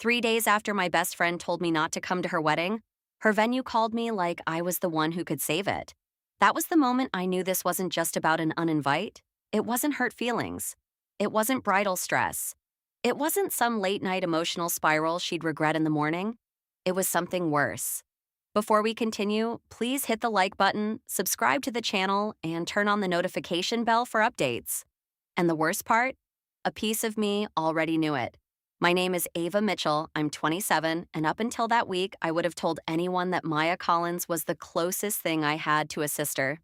3 days after my best friend told me not to come to her wedding, her venue called me like I was the one who could save it. That was the moment I knew this wasn't just about an uninvite. It wasn't hurt feelings. It wasn't bridal stress. It wasn't some late night emotional spiral she'd regret in the morning. It was something worse. Before we continue, please hit the like button, subscribe to the channel, and turn on the notification bell for updates. And the worst part? A piece of me already knew it. My name is Ava Mitchell, I'm 27, and up until that week, I would have told anyone that Maya Collins was the closest thing I had to a sister.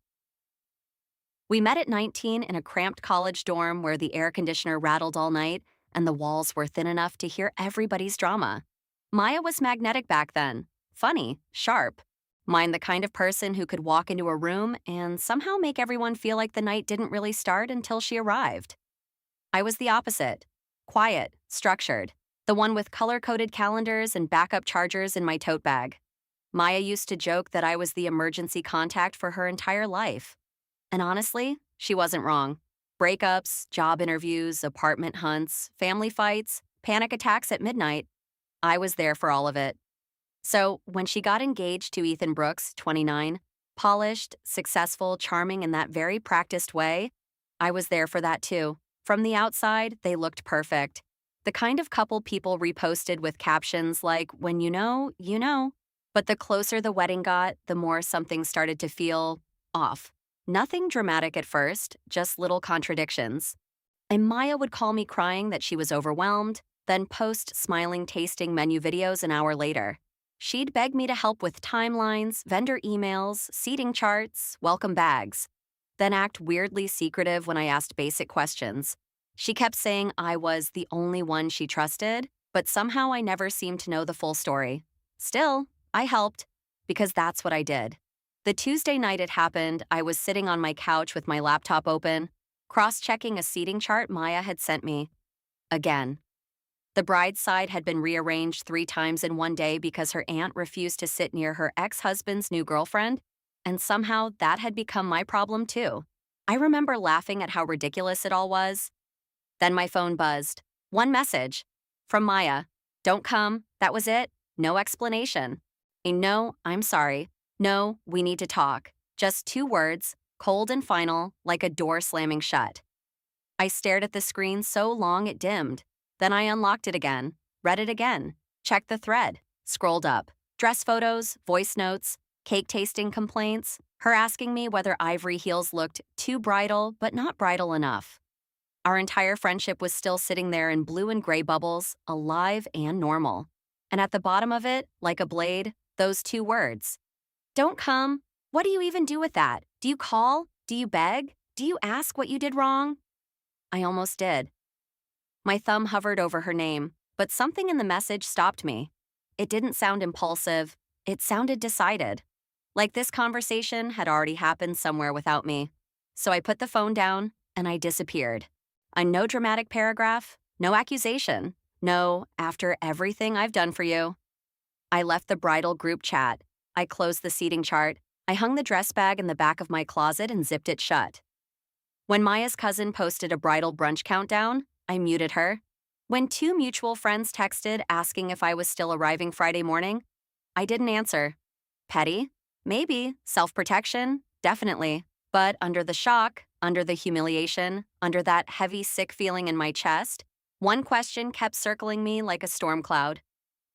We met at 19 in a cramped college dorm where the air conditioner rattled all night and the walls were thin enough to hear everybody's drama. Maya was magnetic back then, funny, sharp. Mine the kind of person who could walk into a room and somehow make everyone feel like the night didn't really start until she arrived. I was the opposite. Quiet, structured, the one with color-coded calendars and backup chargers in my tote bag. Maya used to joke that I was the emergency contact for her entire life. And honestly, she wasn't wrong. Breakups, job interviews, apartment hunts, family fights, panic attacks at midnight. I was there for all of it. So, when she got engaged to Ethan Brooks, 29, polished, successful, charming in that very practiced way, I was there for that too. From the outside, they looked perfect. The kind of couple people reposted with captions like, "When you know, you know." But the closer the wedding got, the more something started to feel off. Nothing dramatic at first, just little contradictions. And Maya would call me crying that she was overwhelmed, then post smiling tasting menu videos an hour later. She'd beg me to help with timelines, vendor emails, seating charts, welcome bags, then act weirdly secretive when I asked basic questions. She kept saying I was the only one she trusted, but somehow I never seemed to know the full story. Still, I helped, because that's what I did. The Tuesday night it happened, I was sitting on my couch with my laptop open, cross-checking a seating chart Maya had sent me. Again. The bride's side had been rearranged 3 times in one day because her aunt refused to sit near her ex-husband's new girlfriend, and somehow that had become my problem too. I remember laughing at how ridiculous it all was. Then my phone buzzed. One message. From Maya. Don't come. That was it. No explanation. A no, I'm sorry. No, we need to talk. Just 2 words, cold and final, like a door slamming shut. I stared at the screen so long it dimmed. Then I unlocked it again, read it again, checked the thread, scrolled up. Dress photos, voice notes, cake tasting complaints, her asking me whether ivory heels looked too bridal but not bridal enough. Our entire friendship was still sitting there in blue and gray bubbles, alive and normal. And at the bottom of it, like a blade, those 2 words. Don't come. What do you even do with that? Do you call? Do you beg? Do you ask what you did wrong? I almost did. My thumb hovered over her name, but something in the message stopped me. It didn't sound impulsive. It sounded decided. Like this conversation had already happened somewhere without me. So I put the phone down, and I disappeared. No dramatic paragraph, no accusation, no, after everything I've done for you. I left the bridal group chat. I closed the seating chart. I hung the dress bag in the back of my closet and zipped it shut. When Maya's cousin posted a bridal brunch countdown, I muted her. When 2 mutual friends texted asking if I was still arriving Friday morning, I didn't answer. Petty? Maybe. Self-protection? Definitely. But under the shock, under the humiliation, under that heavy, sick feeling in my chest, one question kept circling me like a storm cloud.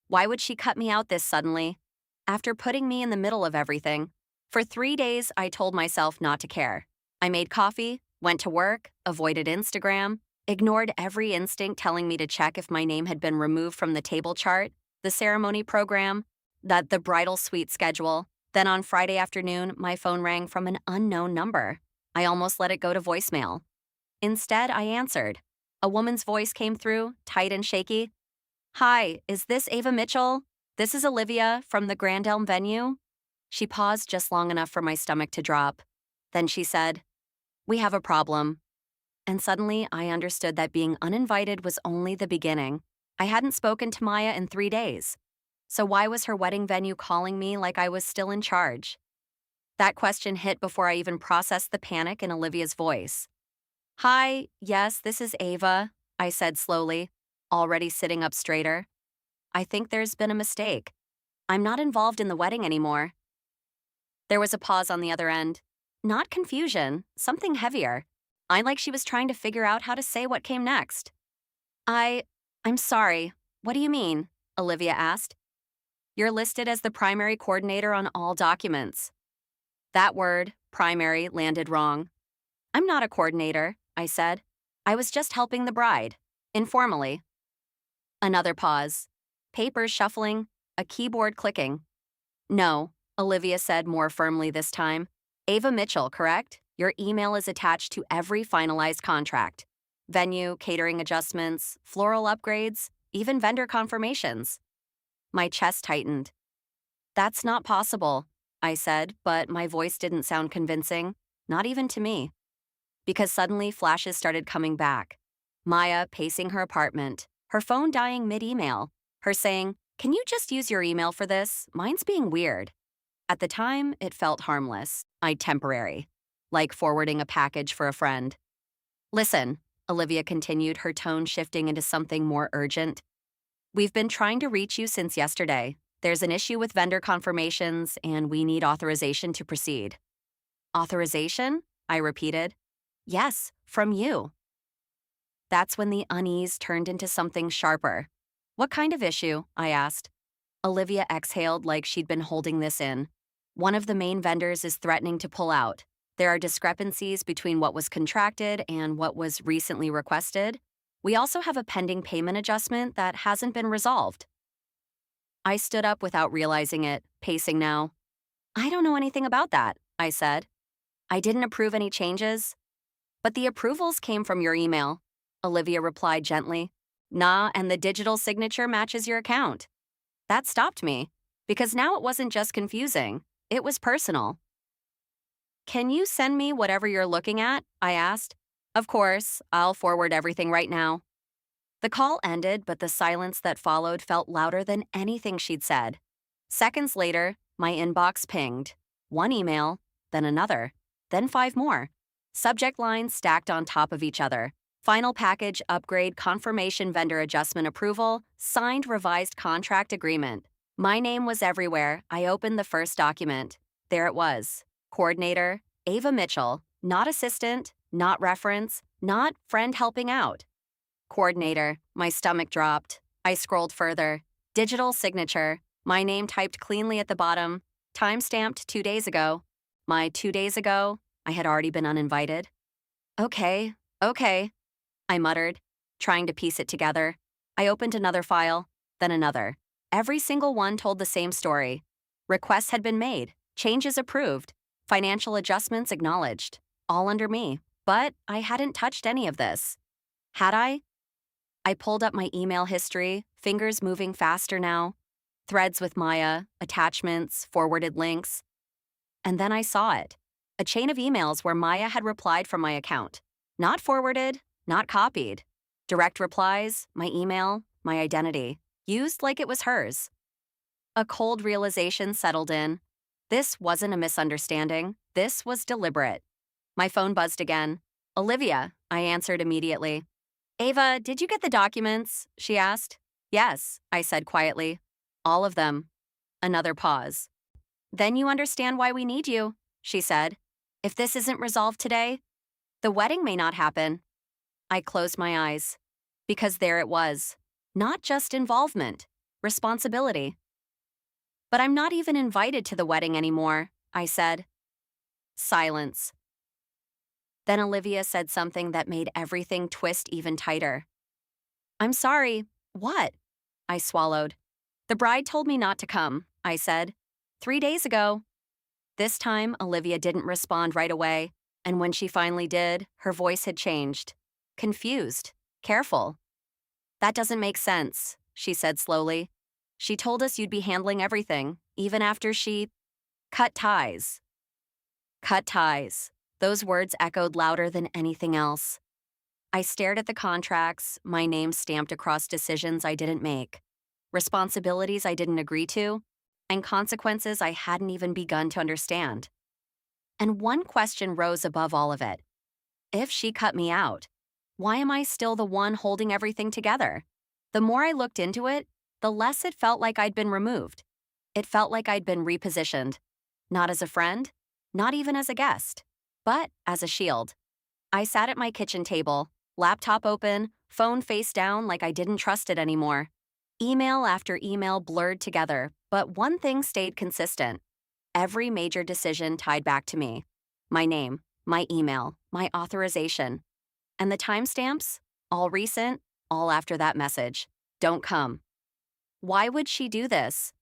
Why would she cut me out this suddenly? After putting me in the middle of everything. For 3 days, I told myself not to care. I made coffee, went to work, avoided Instagram, ignored every instinct telling me to check if my name had been removed from the table chart, the ceremony program, the bridal suite schedule. Then on Friday afternoon, my phone rang from an unknown number. I almost let it go to voicemail. Instead, I answered. A woman's voice came through, tight and shaky. "Hi, is this Ava Mitchell? This is Olivia from the Grand Elm venue." She paused just long enough for my stomach to drop. Then she said, "We have a problem." And suddenly, I understood that being uninvited was only the beginning. I hadn't spoken to Maya in 3 days. So why was her wedding venue calling me like I was still in charge? That question hit before I even processed the panic in Olivia's voice. "Hi, yes, this is Ava," I said slowly, already sitting up straighter. I think there's been a mistake. I'm not involved in the wedding anymore. There was a pause on the other end. Not confusion, something heavier. I like she was trying to figure out how to say what came next. I. I'm sorry. What do you mean? Olivia asked. You're listed as the primary coordinator on all documents. That word, primary, landed wrong. I'm not a coordinator, I said. I was just helping the bride. Informally. Another pause. Papers shuffling, a keyboard clicking. No, Olivia said more firmly this time. Ava Mitchell, correct? Your email is attached to every finalized contract. Venue, catering adjustments, floral upgrades, even vendor confirmations. My chest tightened. That's not possible, I said, but my voice didn't sound convincing, not even to me. Because suddenly flashes started coming back. Maya pacing her apartment, her phone dying mid-email, her saying, "Can you just use your email for this? Mine's being weird." At the time, it felt harmless, temporary, like forwarding a package for a friend. Listen, Olivia continued, her tone shifting into something more urgent. We've been trying to reach you since yesterday. There's an issue with vendor confirmations, and we need authorization to proceed. Authorization? I repeated. Yes, from you. That's when the unease turned into something sharper. What kind of issue? I asked. Olivia exhaled like she'd been holding this in. One of the main vendors is threatening to pull out. There are discrepancies between what was contracted and what was recently requested. We also have a pending payment adjustment that hasn't been resolved. I stood up without realizing it, pacing now. I don't know anything about that, I said. I didn't approve any changes. But the approvals came from your email, Olivia replied gently. Nah, and the digital signature matches your account. That stopped me, because now it wasn't just confusing, it was personal. Can you send me whatever you're looking at? I asked. Of course, I'll forward everything right now. The call ended, but the silence that followed felt louder than anything she'd said. Seconds later, my inbox pinged. One email, then another, then 5 more. Subject lines stacked on top of each other. Final package upgrade confirmation vendor adjustment approval, signed revised contract agreement. My name was everywhere. I opened the first document. There it was. Coordinator, Ava Mitchell. Not assistant, not reference, not friend helping out. Coordinator. My stomach dropped. I scrolled further. Digital signature. My name typed cleanly at the bottom. Time-stamped 2 days ago. My 2 days ago, I had already been uninvited. Okay. I muttered, trying to piece it together. I opened another file, then another. Every single one told the same story. Requests had been made, changes approved, financial adjustments acknowledged, all under me. But I hadn't touched any of this. Had I? I pulled up my email history, fingers moving faster now. Threads with Maya, attachments, forwarded links. And then I saw it. A chain of emails where Maya had replied from my account. Not forwarded, not copied. Direct replies, my email, my identity. Used like it was hers. A cold realization settled in. This wasn't a misunderstanding. This was deliberate. My phone buzzed again. Olivia, I answered immediately. Ava, did you get the documents? She asked. Yes, I said quietly. All of them. Another pause. Then you understand why we need you, she said. If this isn't resolved today, the wedding may not happen. I closed my eyes. Because there it was. Not just involvement, responsibility. But I'm not even invited to the wedding anymore, I said. Silence. Then Olivia said something that made everything twist even tighter. I'm sorry. What? I swallowed. The bride told me not to come, I said. 3 days ago. This time, Olivia didn't respond right away, and when she finally did, her voice had changed. Confused. Careful. That doesn't make sense, she said slowly. She told us you'd be handling everything, even after she cut ties. Cut ties. Those words echoed louder than anything else. I stared at the contracts, my name stamped across decisions I didn't make, responsibilities I didn't agree to, and consequences I hadn't even begun to understand. And one question rose above all of it. If she cut me out, why am I still the one holding everything together? The more I looked into it, the less it felt like I'd been removed. It felt like I'd been repositioned. Not as a friend, not even as a guest, but as a shield. I sat at my kitchen table, laptop open, phone face down like I didn't trust it anymore. Email after email blurred together, but one thing stayed consistent. Every major decision tied back to me. My name, my email, my authorization. And the timestamps? All recent, all after that message. Don't come. Why would she do this?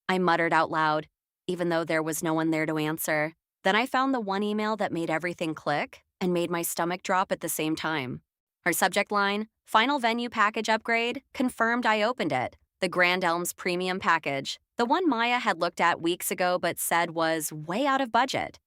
I muttered out loud, even though there was no one there to answer. Then I found the one email that made everything click and made my stomach drop at the same time. Her subject line, final venue package upgrade, confirmed. I opened it. The Grand Elms premium package, the one Maya had looked at weeks ago but said was way out of budget.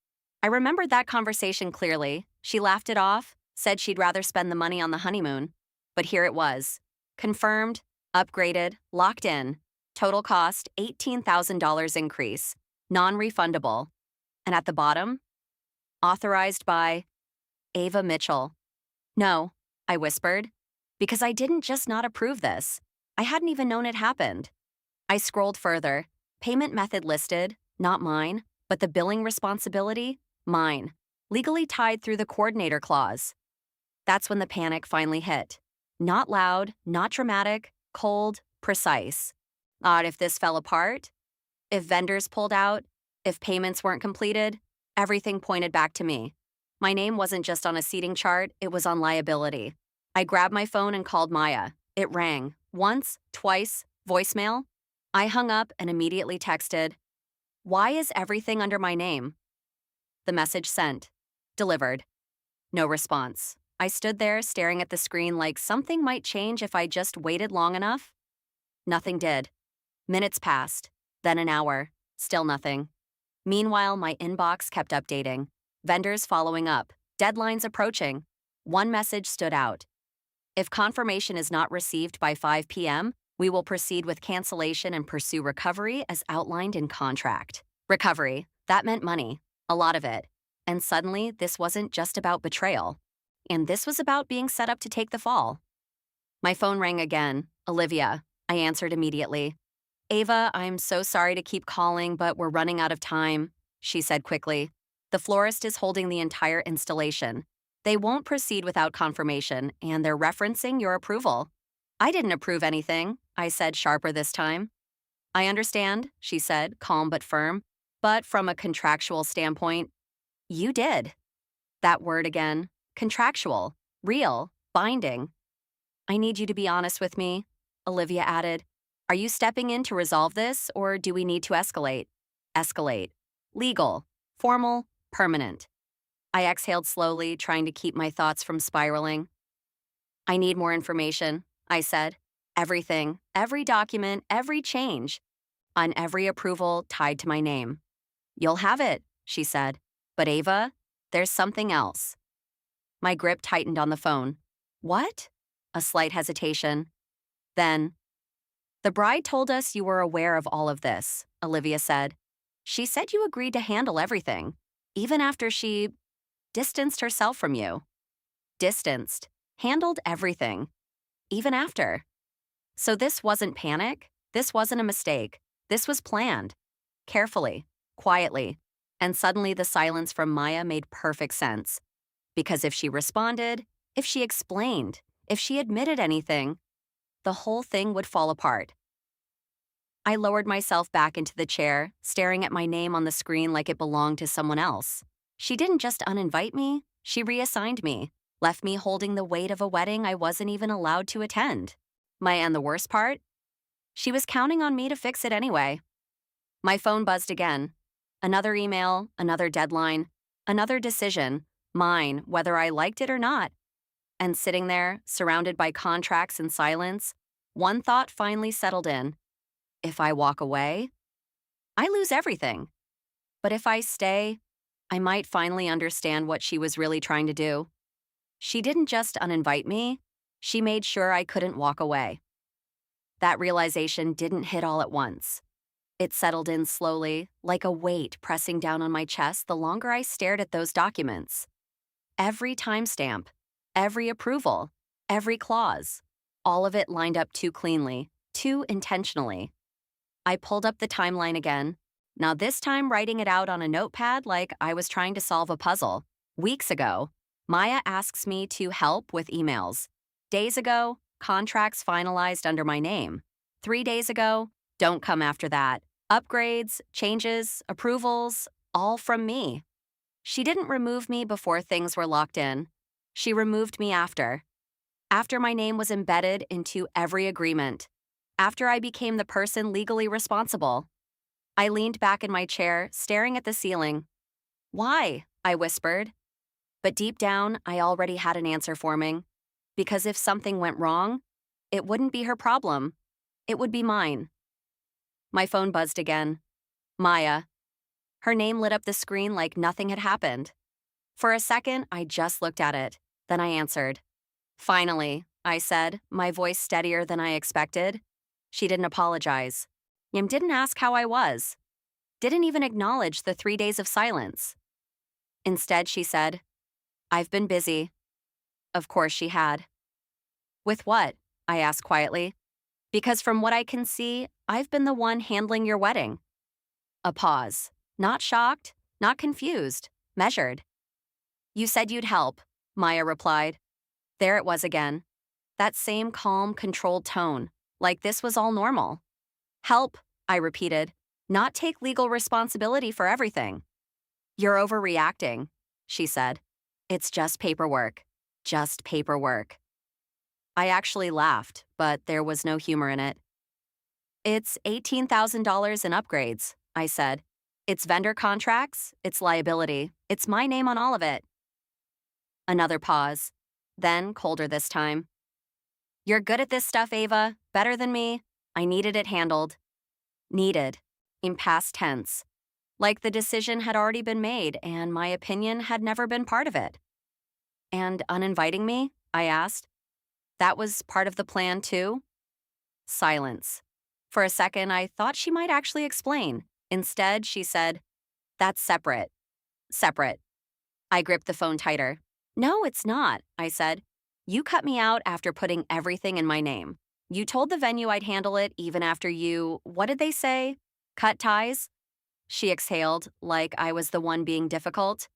I remembered that conversation clearly. She laughed it off, said she'd rather spend the money on the honeymoon. But here it was. Confirmed, upgraded, locked in. Total cost $18,000 increase. Non-refundable. And at the bottom, authorized by Ava Mitchell. No, I whispered, because I didn't just not approve this. I hadn't even known it happened. I scrolled further. Payment method listed, not mine, but the billing responsibility, mine. Legally tied through the coordinator clause. That's when the panic finally hit. Not loud, not dramatic, cold, precise. Odd if this fell apart, if vendors pulled out, if payments weren't completed, everything pointed back to me. My name wasn't just on a seating chart, it was on liability. I grabbed my phone and called Maya. It rang. Once, twice, voicemail. I hung up and immediately texted, "Why is everything under my name?" The message sent. Delivered. No response. I stood there staring at the screen like something might change if I just waited long enough. Nothing did. Minutes passed, then an hour, still nothing. Meanwhile, my inbox kept updating. Vendors following up, deadlines approaching. One message stood out. If confirmation is not received by 5 p.m., we will proceed with cancellation and pursue recovery as outlined in contract. Recovery, that meant money, a lot of it. And suddenly, this wasn't just about betrayal. And this was about being set up to take the fall. My phone rang again. Olivia. I answered immediately. "Ava, I'm so sorry to keep calling, but we're running out of time," she said quickly. "The florist is holding the entire installation. They won't proceed without confirmation, and they're referencing your approval." "I didn't approve anything," I said sharper this time. "I understand," she said, calm but firm. "But from a contractual standpoint, you did." That word again. Contractual. Real. Binding. "I need you to be honest with me," Olivia added. "Are you stepping in to resolve this, or do we need to escalate?" Escalate. Legal. Formal. Permanent. I exhaled slowly, trying to keep my thoughts from spiraling. "I need more information," I said. "Everything, every document, every change, on every approval tied to my name." "You'll have it," she said. "But Ava, there's something else." My grip tightened on the phone. "What?" A slight hesitation. Then, "The bride told us you were aware of all of this," Olivia said. "She said you agreed to handle everything, even after she distanced herself from you." Distanced. Handled everything. Even after. So this wasn't panic. This wasn't a mistake. This was planned. Carefully. Quietly. And suddenly the silence from Maya made perfect sense. Because if she responded, if she explained, if she admitted anything, the whole thing would fall apart. I lowered myself back into the chair, staring at my name on the screen like it belonged to someone else. She didn't just uninvite me, she reassigned me, left me holding the weight of a wedding I wasn't even allowed to attend. And the worst part? She was counting on me to fix it anyway. My phone buzzed again. Another email, another deadline, another decision, mine, whether I liked it or not. And sitting there, surrounded by contracts and silence, one thought finally settled in. If I walk away, I lose everything. But if I stay, I might finally understand what she was really trying to do. She didn't just uninvite me, she made sure I couldn't walk away. That realization didn't hit all at once. It settled in slowly, like a weight pressing down on my chest the longer I stared at those documents. Every timestamp, every approval, every clause, all of it lined up too cleanly, too intentionally. I pulled up the timeline again. Now, this time, writing it out on a notepad like I was trying to solve a puzzle. Weeks ago, Maya asks me to help with emails. Days ago, contracts finalized under my name. 3 days ago, don't come after that. Upgrades, changes, approvals, all from me. She didn't remove me before things were locked in. She removed me after. After my name was embedded into every agreement. After I became the person legally responsible. I leaned back in my chair, staring at the ceiling. Why? I whispered. But deep down, I already had an answer forming. Because if something went wrong, it wouldn't be her problem. It would be mine. My phone buzzed again. Maya. Her name lit up the screen like nothing had happened. For a second, I just looked at it. Then I answered. Finally, I said, my voice steadier than I expected. She didn't apologize. Yim didn't ask how I was. Didn't even acknowledge the 3 days of silence. Instead, she said, I've been busy. Of course she had. With what? I asked quietly. Because from what I can see, I've been the one handling your wedding. A pause. Not shocked, not confused, measured. You said you'd help, Maya replied. There it was again. That same calm, controlled tone, like this was all normal. Help, I repeated, not take legal responsibility for everything. You're overreacting, she said. It's just paperwork. Just paperwork. I actually laughed, but there was no humor in it. It's $18,000 in upgrades, I said. It's vendor contracts, it's liability, it's my name on all of it. Another pause. Then, colder this time. You're good at this stuff, Ava. Better than me. I needed it handled. Needed. In past tense. Like the decision had already been made and my opinion had never been part of it. And uninviting me? I asked. That was part of the plan, too? Silence. For a second, I thought she might actually explain. Instead, she said, That's separate. Separate. I gripped the phone tighter. No, it's not, I said. You cut me out after putting everything in my name. You told the venue I'd handle it even after you, what did they say? Cut ties? She exhaled, like I was the one being difficult.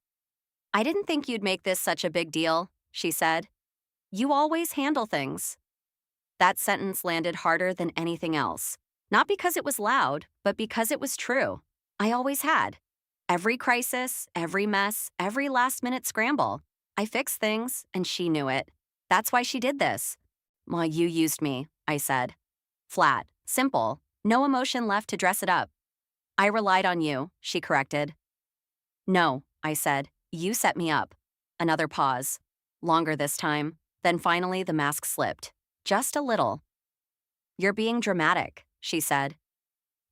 I didn't think you'd make this such a big deal, she said. You always handle things. That sentence landed harder than anything else. Not because it was loud, but because it was true. I always had. Every crisis, every mess, every last-minute scramble. I fixed things, and she knew it. That's why she did this. Well, you used me, I said. Flat, simple, no emotion left to dress it up. I relied on you, she corrected. No, I said. You set me up. Another pause. Longer this time. Then finally the mask slipped. Just a little. You're being dramatic, she said.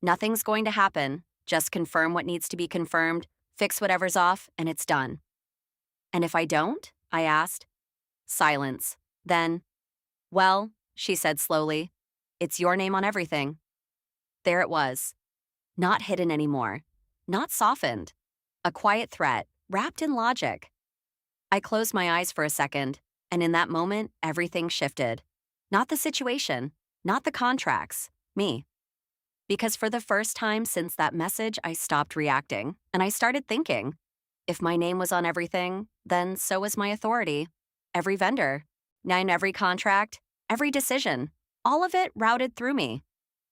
Nothing's going to happen. Just confirm what needs to be confirmed, fix whatever's off, and it's done. And if I don't? I asked. Silence. Then, well, she said slowly, it's your name on everything. There it was. Not hidden anymore. Not softened. A quiet threat, wrapped in logic. I closed my eyes for a second, and in that moment, everything shifted. Not the situation, not the contracts, me. Because for the first time since that message, I stopped reacting, and I started thinking. If my name was on everything, then so was my authority. Every vendor, and every contract, every decision, all of it routed through me.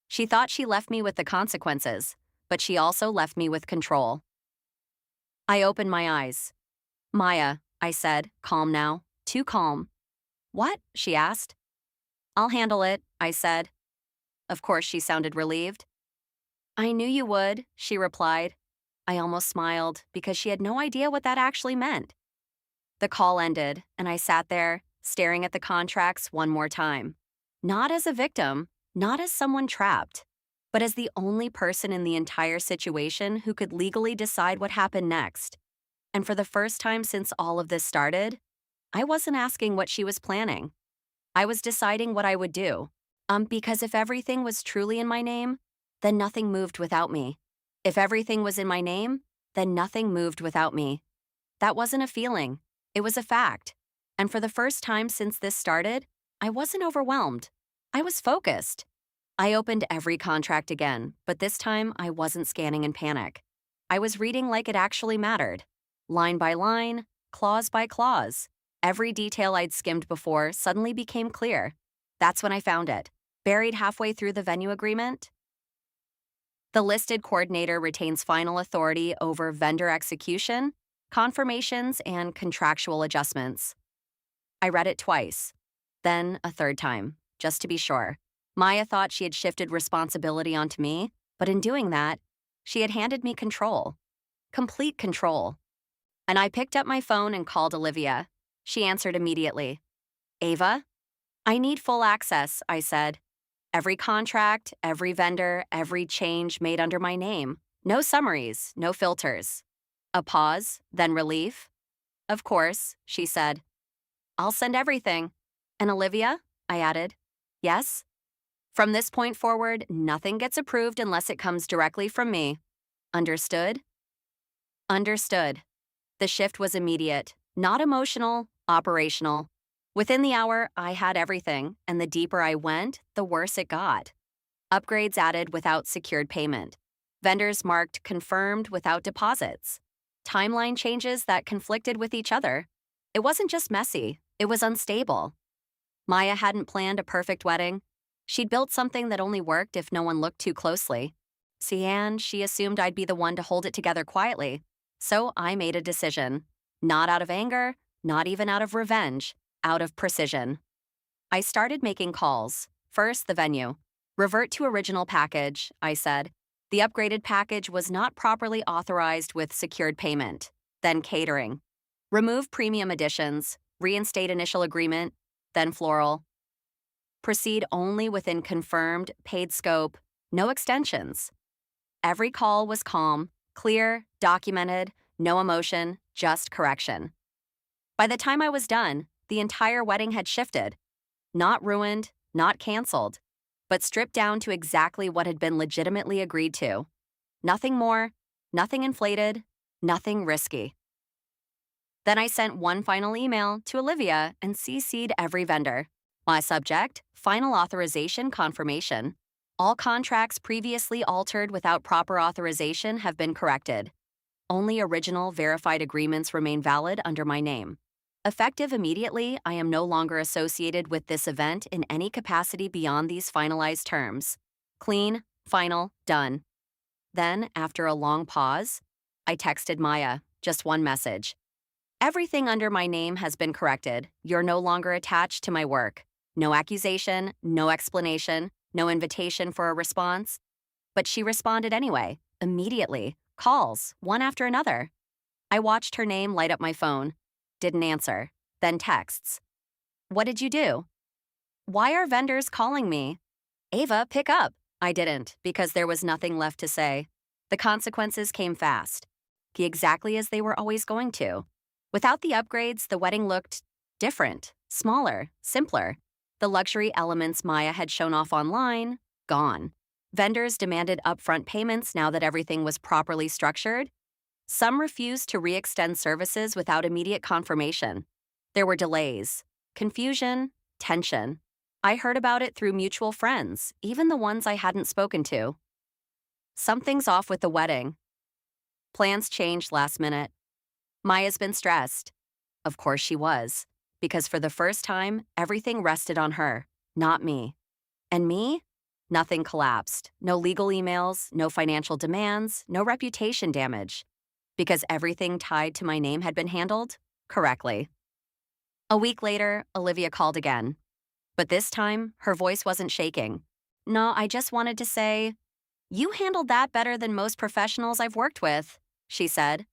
She thought she left me with the consequences, but she also left me with control. I opened my eyes. Maya, I said, calm now, too calm. What? She asked. I'll handle it, I said. Of course, she sounded relieved. I knew you would, she replied. I almost smiled because she had no idea what that actually meant. The call ended, and I sat there, staring at the contracts one more time. Not as a victim, not as someone trapped, but as the only person in the entire situation who could legally decide what happened next. And for the first time since all of this started, I wasn't asking what she was planning. I was deciding what I would do. Because if everything was truly in my name, then nothing moved without me. If everything was in my name, then nothing moved without me. That wasn't a feeling. It was a fact. And for the first time since this started, I wasn't overwhelmed. I was focused. I opened every contract again, but this time I wasn't scanning in panic. I was reading like it actually mattered. Line by line, clause by clause. Every detail I'd skimmed before suddenly became clear. That's when I found it. Buried halfway through the venue agreement, the listed coordinator retains final authority over vendor execution, confirmations, and contractual adjustments. I read it twice, then a third time, just to be sure. Maya thought she had shifted responsibility onto me, but in doing that, she had handed me control. Complete control. And I picked up my phone and called Olivia. She answered immediately. Ava? I need full access, I said. Every contract, every vendor, every change made under my name. No summaries, no filters. A pause, then relief. Of course, she said. I'll send everything. And Olivia? I added. Yes? From this point forward, nothing gets approved unless it comes directly from me. Understood? Understood. The shift was immediate, not emotional, operational. Within the hour, I had everything, and the deeper I went, the worse it got. Upgrades added without secured payment. Vendors marked confirmed without deposits. Timeline changes that conflicted with each other. It wasn't just messy, it was unstable. Maya hadn't planned a perfect wedding. She'd built something that only worked if no one looked too closely. And she assumed I'd be the one to hold it together quietly. So I made a decision. Not out of anger, not even out of revenge. Out of precision. I started making calls. First, the venue. Revert to original package, I said. The upgraded package was not properly authorized with secured payment. Then catering. Remove premium additions. Reinstate initial agreement. Then floral. Proceed only within confirmed, paid scope. No extensions. Every call was calm, clear, documented, no emotion, just correction. By the time I was done, the entire wedding had shifted. Not ruined, not canceled, but stripped down to exactly what had been legitimately agreed to. Nothing more, nothing inflated, nothing risky. Then I sent one final email to Olivia and CC'd every vendor. My subject, final authorization confirmation. All contracts previously altered without proper authorization have been corrected. Only original verified agreements remain valid under my name. Effective immediately, I am no longer associated with this event in any capacity beyond these finalized terms. Clean, final, done. Then, after a long pause, I texted Maya, just one message. Everything under my name has been corrected. You're no longer attached to my work. No accusation, no explanation, no invitation for a response. But she responded anyway, immediately, calls, one after another. I watched her name light up my phone. Didn't answer. Then texts. What did you do? Why are vendors calling me? Ava, pick up. I didn't, because there was nothing left to say. The consequences came fast. Exactly as they were always going to. Without the upgrades, the wedding looked different, smaller, simpler. The luxury elements Maya had shown off online, gone. Vendors demanded upfront payments now that everything was properly structured. Some refused to re-extend services without immediate confirmation. There were delays, confusion, tension. I heard about it through mutual friends, even the ones I hadn't spoken to. Something's off with the wedding. Plans changed last minute. Maya's been stressed. Of course she was, because for the first time, everything rested on her, not me. And me? Nothing collapsed. No legal emails, no financial demands, no reputation damage. Because everything tied to my name had been handled correctly. A week later, Olivia called again. But this time, her voice wasn't shaking. No, I just wanted to say, you handled that better than most professionals I've worked with, she said.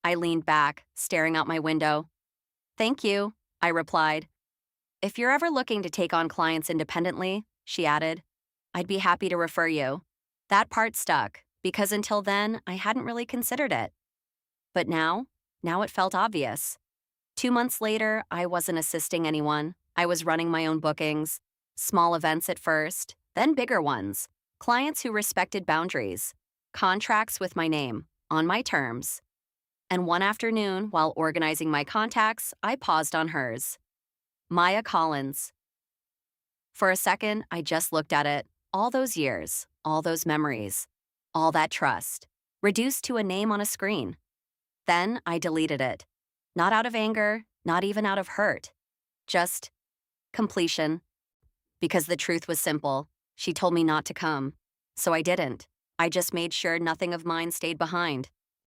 I leaned back, staring out my window. Thank you, I replied. If you're ever looking to take on clients independently, she added, I'd be happy to refer you. That part stuck, because until then, I hadn't really considered it. But now it felt obvious. 2 months later, I wasn't assisting anyone. I was running my own bookings. Small events at first, then bigger ones. Clients who respected boundaries. Contracts with my name, on my terms. And one afternoon, while organizing my contacts, I paused on hers. Maya Collins. For a second, I just looked at it. All those years, all those memories, all that trust, reduced to a name on a screen. Then I deleted it. Not out of anger, not even out of hurt. Just completion. Because the truth was simple. She told me not to come. So I didn't. I just made sure nothing of mine stayed behind.